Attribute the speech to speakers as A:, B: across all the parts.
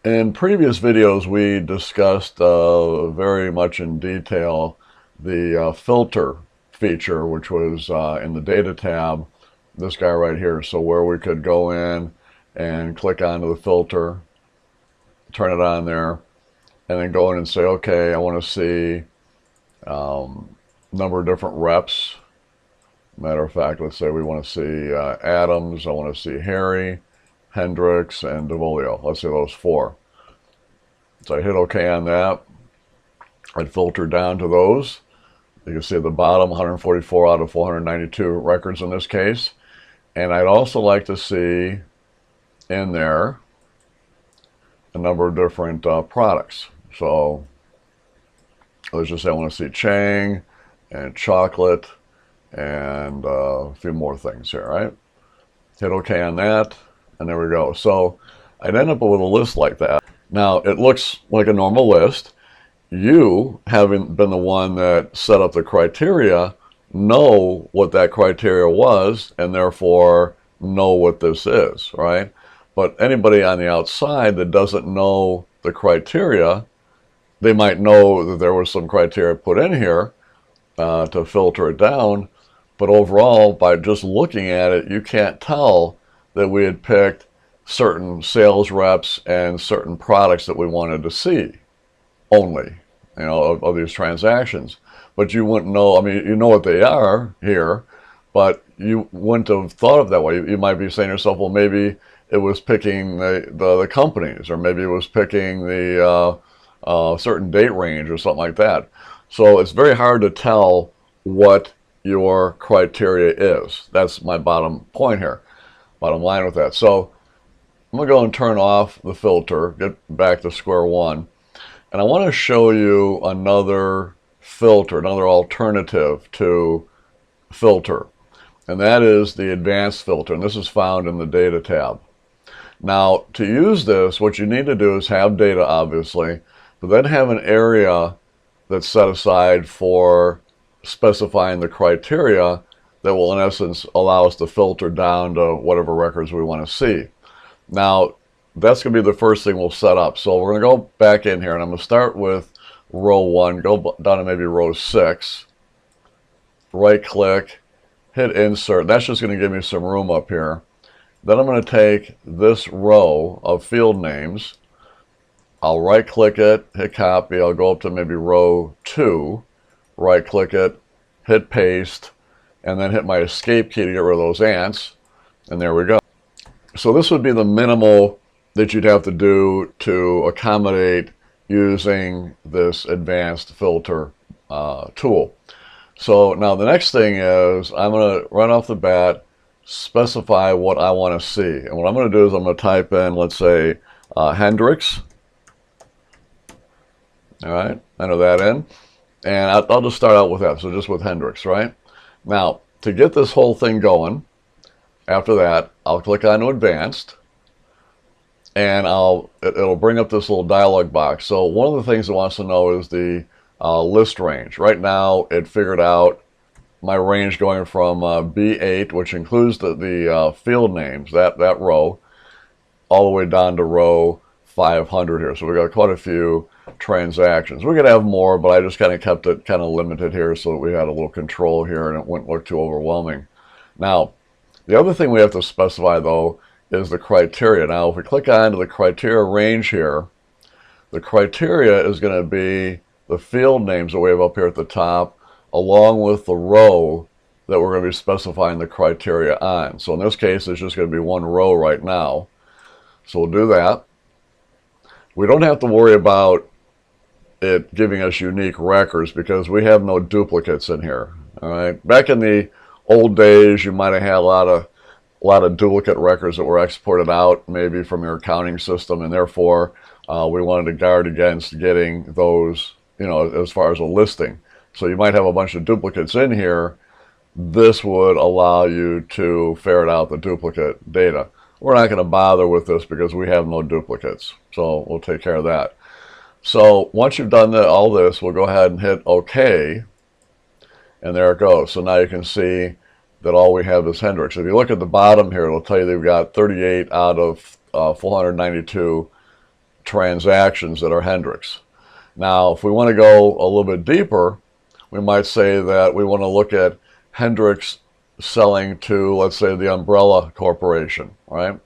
A: In previous videos, we discussed very much in detail the filter feature, which was in the data tab, this guy right here. So where we could go in and click onto the filter, turn it on there, and then go in and say, okay, I want to see number of different reps. Matter of fact, let's say we want to see Adams, I want to see Harry, Hendricks, and DeVolio. Let's say those four. So I hit OK on that. I'd filter down to those. You can see at the bottom, 144 out of 492 records in this case. And I'd also like to see in there a number of different products. So let's just say I want to see Chang and chocolate and a few more things here, right? Hit OK on that, and there we go. So I'd end up with a list like that. Now, it looks like a normal list. You, having been the one that set up the criteria, know what that criteria was, and therefore know what this is, right? But anybody on the outside that doesn't know the criteria, they might know that there was some criteria put in here to filter it down, but overall, by just looking at it, you can't tell that we had picked certain sales reps and certain products that we wanted to see only, you know, of these transactions. But you wouldn't know, I mean, you know what they are here, but you wouldn't have thought of that way. You might be saying to yourself, well, maybe it was picking the companies, or maybe it was picking the certain date range or something like that. So it's very hard to tell what your criteria is. That's my bottom point here, bottom line with that. So I'm going to go and turn off the filter, get back to square one, and I want to show you another filter, another alternative to filter, and that is the advanced filter, and this is found in the data tab. Now, to use this, what you need to do is have data, obviously, but then have an area that's set aside for specifying the criteria that will, in essence, allow us to filter down to whatever records we want to see. Now, that's going to be the first thing we'll set up. So we're going to go back in here, and I'm going to start with row 1, go down to maybe row 6, right-click, hit Insert. That's just going to give me some room up here. Then I'm going to take this row of field names. I'll right-click it, hit Copy. I'll go up to maybe row 2, right-click it, hit Paste, and then hit my Escape key to get rid of those ants. And there we go. So this would be the minimal that you'd have to do to accommodate using this advanced filter tool. So now the next thing is I'm going to right off the bat specify what I want to see. And what I'm going to do is I'm going to type in, let's say, Hendricks. All right, enter that in. And I'll just start out with that, so just with Hendricks, right? Now, to get this whole thing going, after that, I'll click on Advanced, and it'll bring up this little dialog box. So one of the things it wants to know is the list range. Right now, it figured out my range going from B8, which includes the field names, that row, all the way down to row 500 here. So we've got quite a few transactions. We could have more, but I just kind of kept it kind of limited here so that we had a little control here and it wouldn't look too overwhelming. Now, the other thing we have to specify, though, is the criteria. Now, if we click on to the criteria range here, the criteria is going to be the field names that we have up here at the top, along with the row that we're going to be specifying the criteria on. So in this case, it's just going to be one row right now. So we'll do that. We don't have to worry about it giving us unique records because we have no duplicates in here. All right. Back in the old days, you might have had a lot of duplicate records that were exported out, maybe from your accounting system, and therefore we wanted to guard against getting those, you know, as far as a listing. So you might have a bunch of duplicates in here. This would allow you to ferret out the duplicate data. We're not going to bother with this because we have no duplicates. So we'll take care of that. So once you've done all this, we'll go ahead and hit OK. And there it goes. So now you can see that all we have is Hendricks. If you look at the bottom here, it'll tell you they've got 38 out of 492 transactions that are Hendricks. Now, if we want to go a little bit deeper, we might say that we want to look at Hendricks selling to, let's say, the umbrella corporation, right?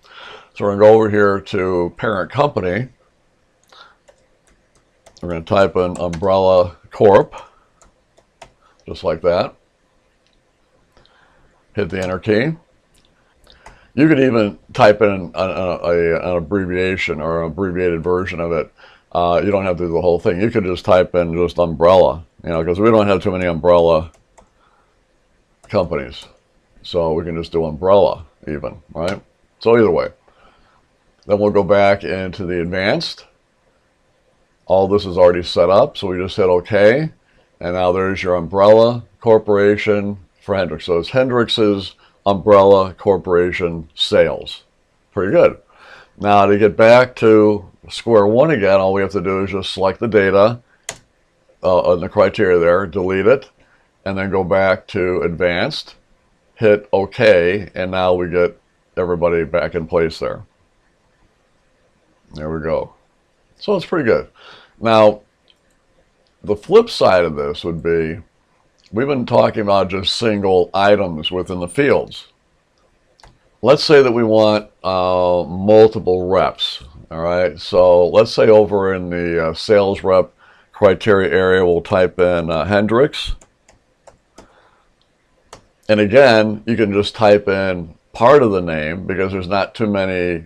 A: So we're going to go over here to parent company. We're going to type in umbrella corp, just like that. Hit the enter key. You could even type in an abbreviation or an abbreviated version of it. You don't have to do the whole thing. You could just type in just umbrella, you know, because we don't have too many umbrella companies. So we can just do umbrella even, right? So either way. Then we'll go back into the advanced. All this is already set up, so we just hit OK. And now there's your umbrella corporation for Hendricks. So it's Hendricks's umbrella corporation sales. Pretty good. Now to get back to square one again, all we have to do is just select the data on the criteria there, delete it, and then go back to advanced, hit OK, and now we get everybody back in place there. There we go. So it's pretty good. Now, the flip side of this would be, we've been talking about just single items within the fields. Let's say that we want multiple reps, all right? So let's say over in the sales rep criteria area, we'll type in Hendricks. And again, you can just type in part of the name because there's not too many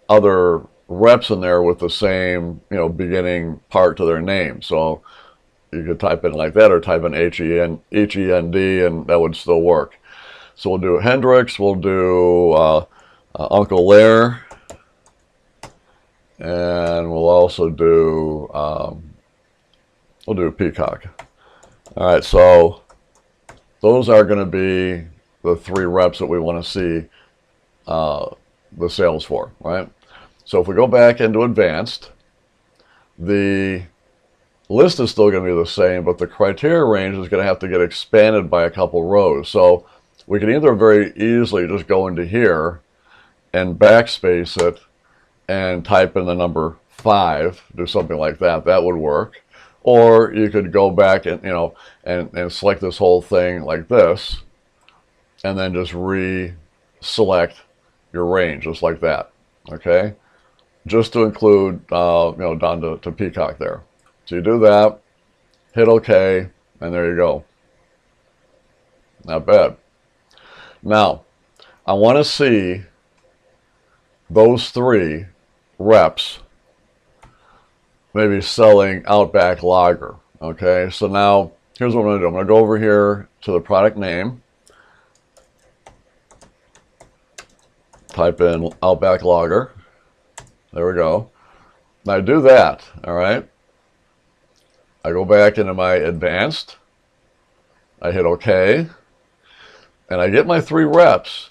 A: other reps in there with the same, you know, beginning part to their name. So you could type in like that or type in H-E-N-D and that would still work. So we'll do Hendricks, we'll do Uncle Lair, and we'll also do, we'll do Peacock. All right, so those are going to be the 3 reps that we want to see the sales for, right? So if we go back into advanced, the list is still going to be the same, but the criteria range is going to have to get expanded by a couple rows. So we can either very easily just go into here and backspace it and type in the number 5, do something like that. That would work. Or you could go back and, you know, and select this whole thing like this, and then just re-select your range just like that. Okay, just to include, you know, down to Peacock there. So you do that, hit OK, and there you go. Not bad. Now, I want to see those 3 reps maybe selling Outback Lager. Okay, so now here's what I'm going to do. I'm going to go over here to the product name, type in Outback Lager. There we go. Now I do that, all right. I go back into my advanced, I hit OK, and I get my 3 reps,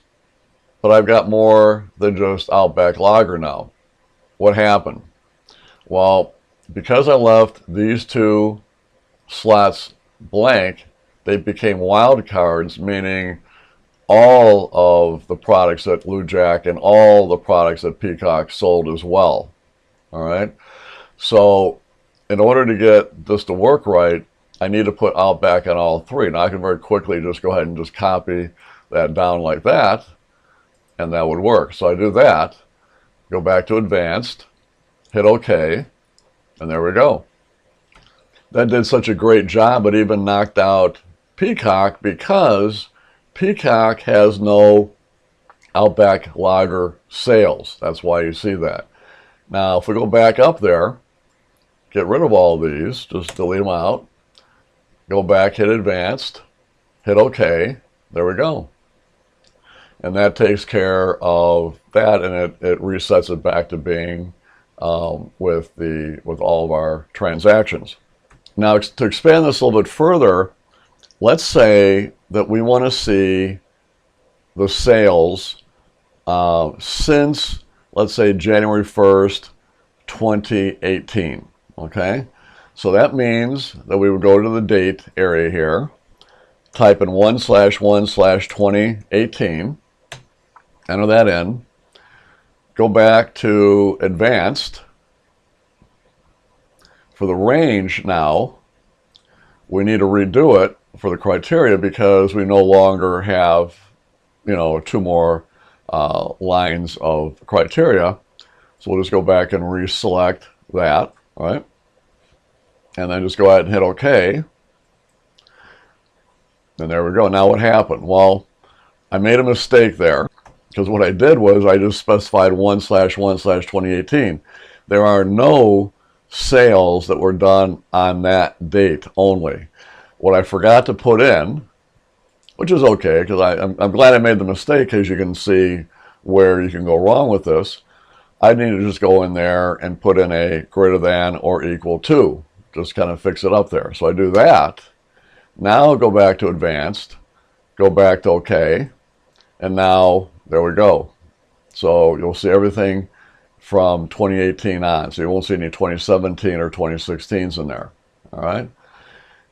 A: but I've got more than just Outback Lager now. What happened? Well, because I left these 2 slots blank, they became wild cards, meaning all of the products that Blue Jack and all the products that Peacock sold as well. All right. So in order to get this to work right, I need to put Outback on all 3. Now I can very quickly just go ahead and just copy that down like that, and that would work. So I do that, go back to advanced, hit OK, and there we go. That did such a great job, it even knocked out Peacock because Peacock has no Outback Lager sales. That's why you see that. Now, if we go back up there, get rid of all these, just delete them out, go back, hit advanced, hit OK, there we go. And that takes care of that, and it resets it back to being with all of our transactions. Now, to expand this a little bit further, let's say that we want to see the sales since, let's say, January 1st, 2018. Okay, so that means that we would go to the date area here, type in 1/1/2018, enter that in, go back to advanced, For the range now, we need to redo it for the criteria because we no longer have, you know, 2 more lines of criteria. So we'll just go back and reselect that, right? And then just go ahead and hit OK. And there we go. Now what happened? Well, I made a mistake there because what I did was I just specified 1/1/2018. There are no sales that were done on that date only. What I forgot to put in, which is okay because I'm glad I made the mistake because you can see where you can go wrong with this. I need to just go in there and put in a greater than or equal to, just kind of fix it up there. So I do that. Now go back to advanced, go back to OK, and now there we go. So you'll see everything from 2018 on. So you won't see any 2017 or 2016s in there. All right.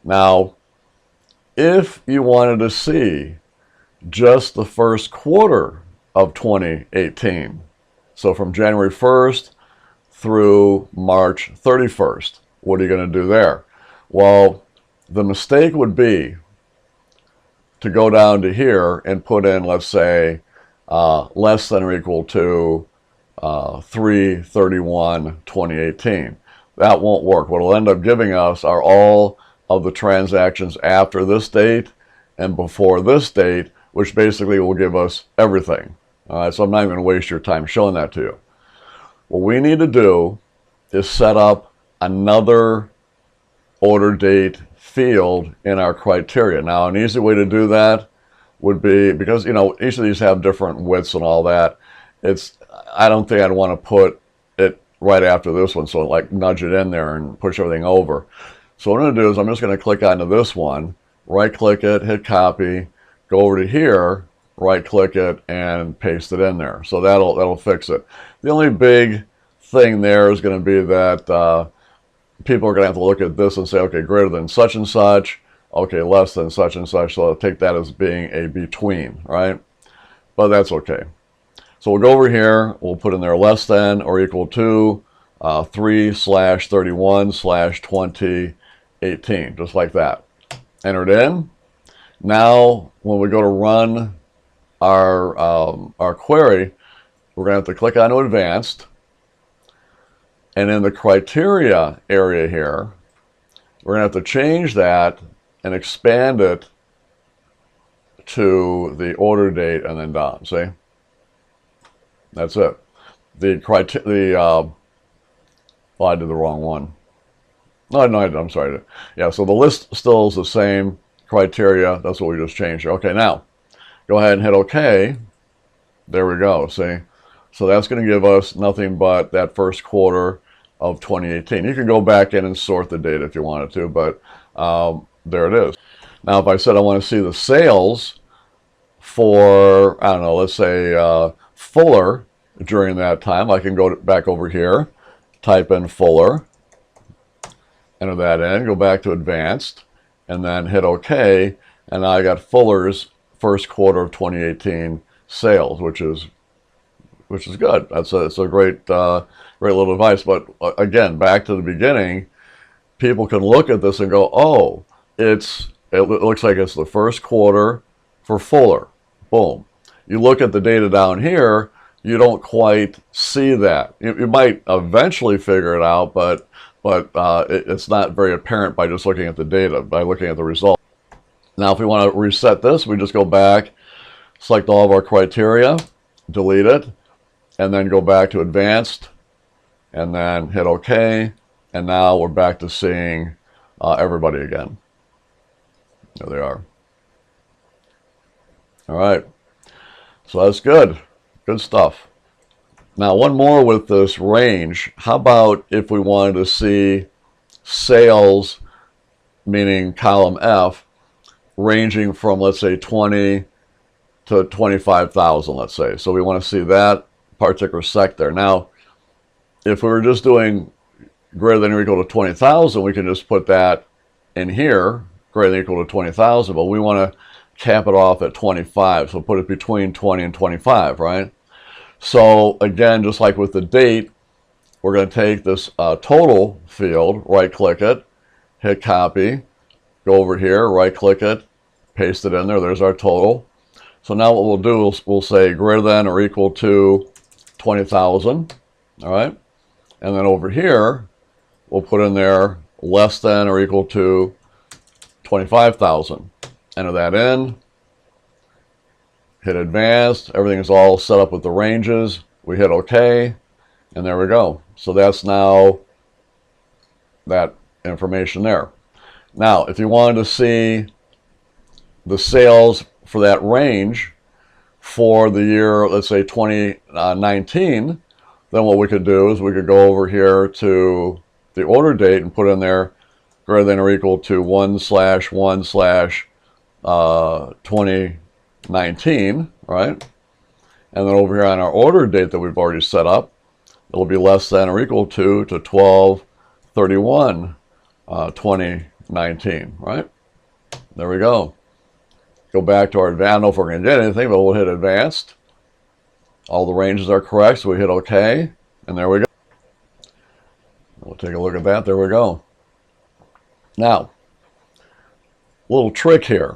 A: Now, if you wanted to see just the first quarter of 2018, so from January 1st through March 31st, what are you going to do there? Well, the mistake would be to go down to here and put in, let's say, less than or equal to 3/31/2018. That won't work. What it'll end up giving us are all of the transactions after this date and before this date, which basically will give us everything. All right, so I'm not even going to waste your time showing that to you. What we need to do is set up another order date field in our criteria. Now, an easy way to do that would be, because, you know, each of these have different widths and all that, I don't think I'd want to put it right after this one, so like nudge it in there and push everything over. So what I'm going to do is I'm just going to click onto this one, right click it, hit copy, go over to here, right click it, and paste it in there. So that'll fix it. The only big thing there is going to be that people are going to have to look at this and say, okay, greater than such and such, okay, less than such and such, so I'll take that as being a between, right? But that's okay. So we'll go over here, we'll put in there less than or equal to 3/31/2018, just like that. Enter it in. Now, when we go to run our query, we're going to have to click on advanced. And in the criteria area here, we're going to have to change that and expand it to the order date and then down. See? That's it. Well, I did the wrong one. No, I'm sorry. Yeah, so the list still is the same criteria. That's what we just changed here. Okay, now, go ahead and hit OK. There we go, see? So that's going to give us nothing but that first quarter of 2018. You can go back in and sort the data if you wanted to, but there it is. Now, if I said I want to see the sales for, I don't know, let's say Fuller during that time, I can go back over here, type in Fuller, enter that in, go back to advanced, and then hit OK, and now I got Fuller's first quarter of 2018 sales, which is good. It's a great great little device. But again, back to the beginning, people can look at this and go, oh, it looks like it's the first quarter for Fuller. Boom. You look at the data down here, you don't quite see that. You might eventually figure it out, but it's not very apparent by just looking at the data, by looking at the result. Now, if we want to reset this, we just go back, select all of our criteria, delete it, and then go back to advanced, and then hit OK, and now we're back to seeing everybody again. There they are. All right, so that's good. Good stuff. Now, one more with this range. How about if we wanted to see sales, meaning column F, ranging from, let's say, 20 to 25,000, let's say. So we want to see that particular sector. Now, if we were just doing greater than or equal to 20,000, we can just put that in here, greater than or equal to 20,000, but we want to cap it off at 25, so put it between 20 and 25, right? So again, just like with the date, we're going to take this total field, right click it, hit copy, go over here, right click it, paste it in there. There's our total. So now what we'll do is we'll say greater than or equal to 20,000. All right. And then over here, we'll put in there less than or equal to 25,000. Enter that in. Hit advanced. Everything is all set up with the ranges. We hit OK. And there we go. So that's now that information there. Now, if you wanted to see the sales for that range for the year, let's say 2019, then what we could do is we could go over here to the order date and put in there greater than or equal to 1/1/2019, right? And then over here on our order date that we've already set up, it'll be less than or equal to 12/31/2019, right? There we go. Go back to our advanced. I don't know if we're going to get anything, but we'll hit advanced. All the ranges are correct, so we hit OK, and there we go. We'll take a look at that. There we go. Now, little trick here.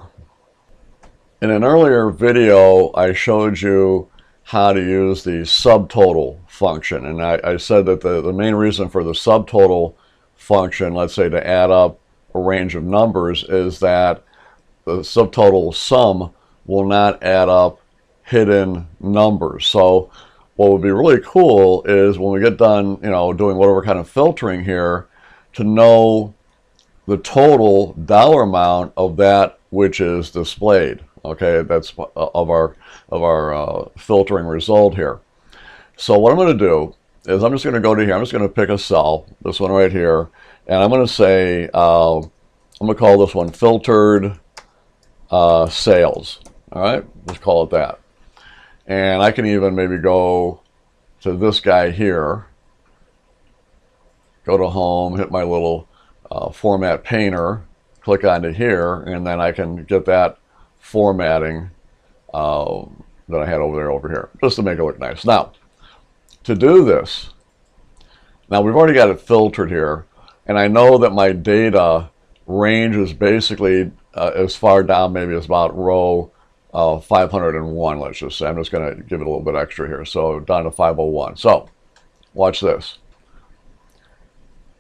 A: In an earlier video, I showed you how to use the subtotal function, and I said that the main reason for the subtotal function, let's say to add up a range of numbers, is that the subtotal sum will not add up hidden numbers. So what would be really cool is when we get done, doing whatever kind of filtering here, to know the total dollar amount of that which is displayed. Okay, that's of our filtering result here. So what I'm going to do is I'm just going to go to here. I'm just going to pick a cell, this one right here, and I'm going to say I'm going to call this one filtered sales. All right, let's call it that. And I can even maybe go to this guy here, go to home, hit my little format painter, click onto here, and then I can get that formatting that I had over here, just to make it look nice. Now, to do this, now we've already got it filtered here, and I know that my data range is basically as far down maybe as about row 501, let's just say. I'm just going to give it a little bit extra here, so down to 501. So watch this.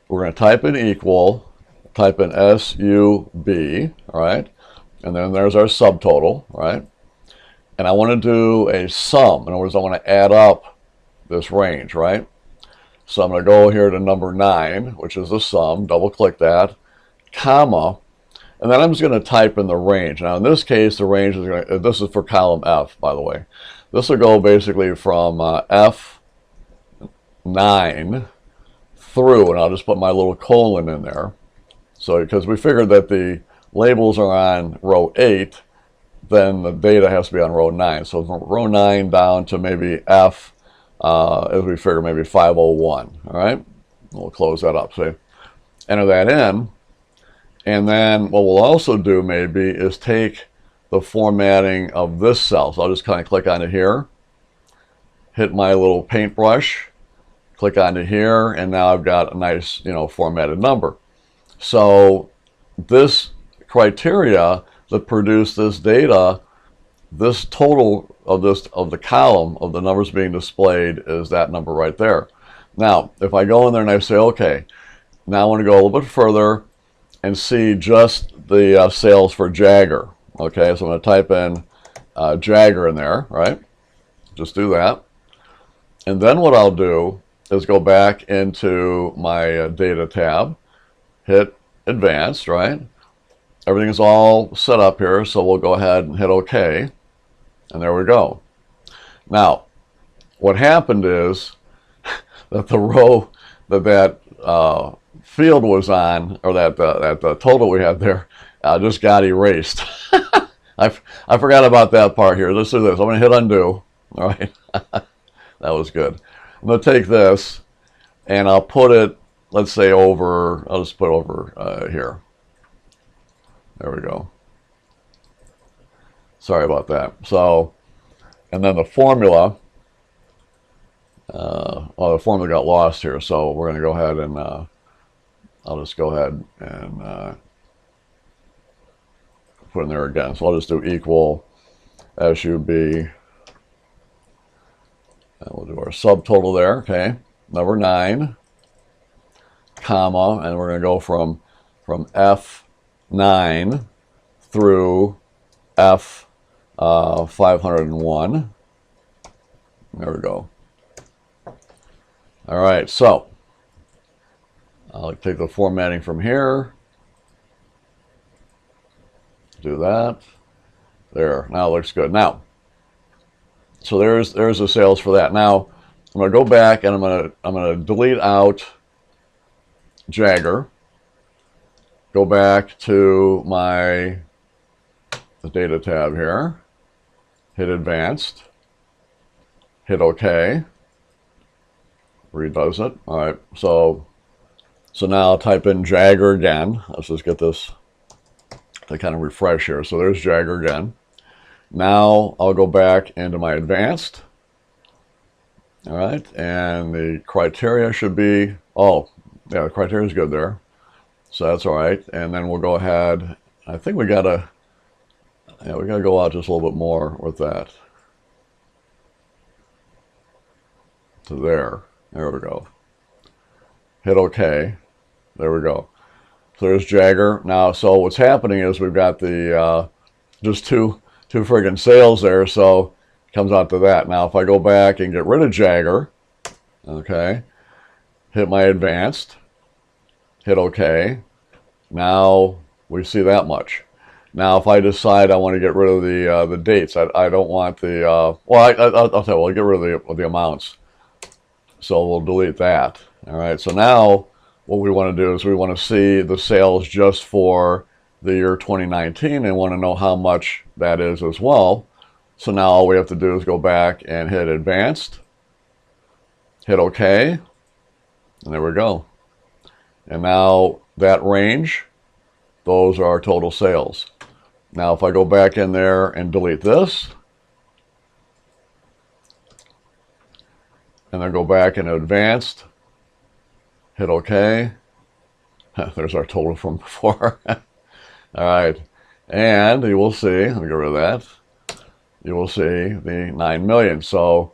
A: We're going to type in equal, type in SUB, all right, and then there's our subtotal, right? And I want to do a sum. In other words, I want to add up this range, right? So I'm going to go here to number 9, which is the sum, double click that, comma, and then I'm just going to type in the range. Now in this case, the range is going to, this is for column F, by the way. This will go basically from F9 through, and I'll just put my little colon in there. So because we figured that the labels are on row 8, then the data has to be on row 9. So from row 9 down to maybe F, as we figure, maybe 501. All right, we'll close that up. So enter that in. And then what we'll also do maybe is take the formatting of this cell. So I'll just kind of click onto here, hit my little paintbrush, click onto here, and now I've got a nice, formatted number. So this criteria that produce this data, this total of the column of the numbers being displayed is that number right there. Now, if I go in there and I say, okay, now I want to go a little bit further and see just the sales for Jagger. Okay, so I'm going to type in Jagger in there, right? Just do that. And then what I'll do is go back into my data tab, hit advanced, right? Everything is all set up here, so we'll go ahead and hit OK. And there we go. Now, what happened is that the row that field was on, or that total we had there, just got erased. I forgot about that part here. Let's do this. I'm going to hit undo. All right. That was good. I'm going to take this and I'll put it, let's say over, I'll just put it over here. There we go. Sorry about that. So, and then the formula, I'll the formula got lost here, so we're going to go ahead and I'll just go ahead and put in there again. So I'll just do equal SUB, and we'll do our subtotal there. Okay, number 9, comma, and we're going to go from F9 through F501. There we go. All right, so I'll take the formatting from here. Do that. There. Now it looks good. Now, so there's the sales for that. Now I'm going to go back and I'm going to delete out Jagger. Go back to the data tab here. Hit advanced. Hit OK. Redoes it. All right. So now I'll type in Jagger again. Let's just get this to kind of refresh here. So there's Jagger again. Now I'll go back into my advanced. All right. And the criteria should be, oh, yeah, the criteria is good there. So that's all right. And then we'll go ahead. I think we gotta go out just a little bit more with that. To there. There we go. Hit OK. There we go. So there's Jagger. Now, so what's happening is we've got the just two friggin' sales there, so it comes out to that. Now, if I go back and get rid of Jagger, okay, hit my advanced, hit OK. Now we see that much. Now, if I decide I want to get rid of the dates, I don't want the I'll tell you, we'll get rid of the amounts. So we'll delete that. All right. So now what we want to do is we want to see the sales just for the year 2019 and want to know how much that is as well. So now all we have to do is go back and hit advanced, hit OK, and there we go. And now that range, those are our total sales. Now if I go back in there and delete this, and then go back and advanced, hit OK. There's our total from before. All right, and you will see, let me get rid of that, you will see the 9 million. So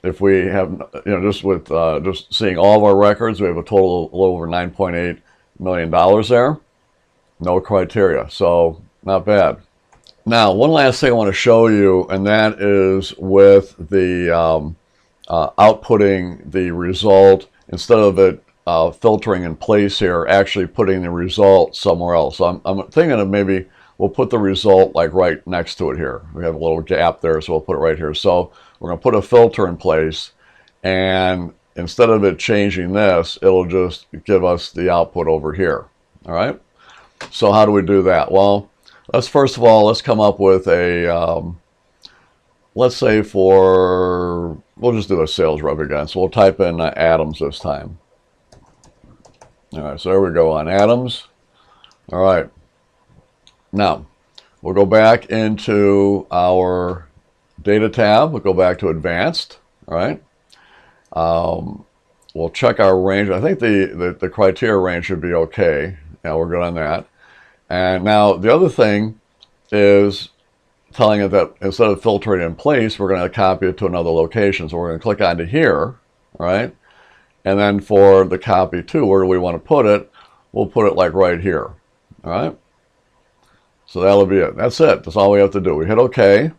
A: if we have, just with just seeing all of our records, we have a total of a little over $9.8 million there. No criteria, so not bad. Now, one last thing I want to show you, and that is with the outputting the result, instead of it filtering in place here, actually putting the result somewhere else. So I'm thinking of maybe we'll put the result like right next to it here. We have a little gap there, so we'll put it right here. So we're going to put a filter in place, and instead of it changing this, it'll just give us the output over here. All right. So how do we do that? Well, first of all, let's come up with a, let's say we'll just do a sales rep again. So we'll type in Adams this time. All right, so there we go on Adams. All right. Now, we'll go back into our data tab. We'll go back to advanced. All right. We'll check our range. I think the criteria range should be okay. Yeah, we're good on that. And now the other thing is telling it that instead of filtering in place, we're going to copy it to another location. So we're going to click onto here, right? And then for the copy to, where do we want to put it? We'll put it like right here, all right? So that'll be it. That's it. That's all we have to do. We hit OK.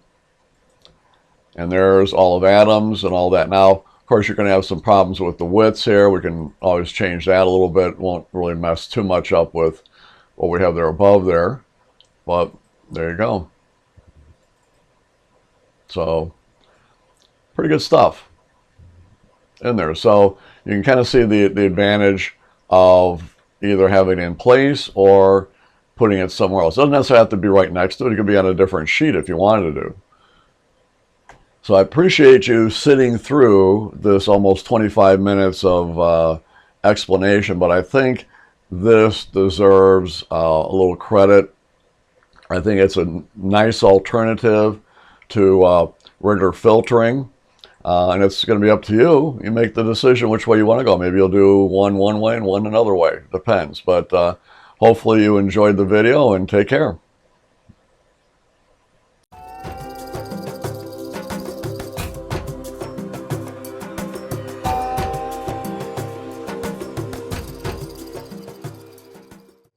A: And there's all of Adams and all that. Now, of course, you're going to have some problems with the widths here. We can always change that a little bit. It won't really mess too much up with what we have there above there. But there you go. So, pretty good stuff in there. So you can kind of see the advantage of either having it in place or putting it somewhere else. It doesn't necessarily have to be right next to it. It could be on a different sheet if you wanted to do. So I appreciate you sitting through this almost 25 minutes of explanation, but I think this deserves a little credit. I think it's a nice alternative to regular filtering. And it's going to be up to you. You make the decision which way you want to go. Maybe you'll do one way and one another way. Depends. But hopefully you enjoyed the video, and take care.